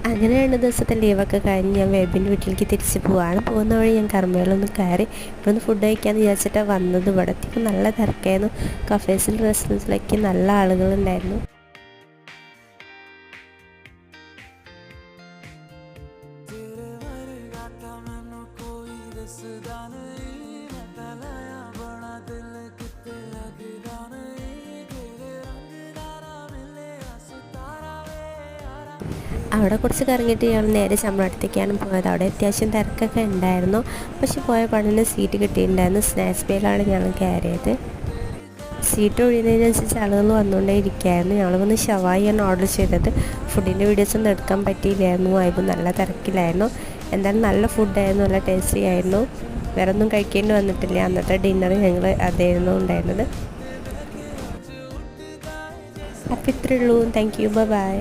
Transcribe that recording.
അങ്ങനെ 2 ദിവസത്തെ ലീവൊക്കെ കഴിഞ്ഞ് ഞാൻ വേബിൻ്റെ വീട്ടിലേക്ക് തിരിച്ച് പോവാണ്. പോകുന്ന വഴി ഞാൻ കർമ്മയിലൊന്ന് കയറി ഇവിടുന്ന് ഫുഡ് കഴിക്കാമെന്ന് വിചാരിച്ചിട്ടാണ് വന്നത്. ഇവിടത്തേക്ക് നല്ല തിരക്കായിരുന്നു. കഫേസിൽ റെസ്റ്റോറൻറ്റ്സിലേക്ക് നല്ല ആളുകളുണ്ടായിരുന്നു. അവിടെ കുറച്ച് കറങ്ങിയിട്ട് ഞങ്ങൾ നേരെ ചമ്രവട്ടത്തേക്കാണ് പോയത്. അവിടെ അത്യാവശ്യം തിരക്കൊക്കെ ഉണ്ടായിരുന്നു. പക്ഷെ പോയ പണിന് സീറ്റ് കിട്ടിയിട്ടുണ്ടായിരുന്നു. സ്നാക്സ് ബേയിലാണ് ഞങ്ങൾ കയറിയത്. സീറ്റ് ഒഴിയുന്നതിനനുസരിച്ച് ആളുകൾ വന്നുകൊണ്ടേ ഇരിക്കുകയായിരുന്നു. ഞങ്ങൾ വന്ന് ഷവായിയാണ് ഓർഡർ ചെയ്തത്. ഫുഡിൻ്റെ വീഡിയോസൊന്നും എടുക്കാൻ പറ്റിയില്ലായിരുന്നു. ആയപ്പോൾ നല്ല തിരക്കിലായിരുന്നു. എന്തായാലും നല്ല ഫുഡായിരുന്നു, നല്ല ടേസ്റ്റി ആയിരുന്നു. വേറെ ഒന്നും കഴിക്കേണ്ടി വന്നിട്ടില്ല. അന്നത്തെ ഡിന്നർ ഞങ്ങൾ അതായിരുന്നു ഉണ്ടായിരുന്നത്. അപ്പോൾ ഇത്രയേ ഉള്ളൂ. Thank you. ബൈ.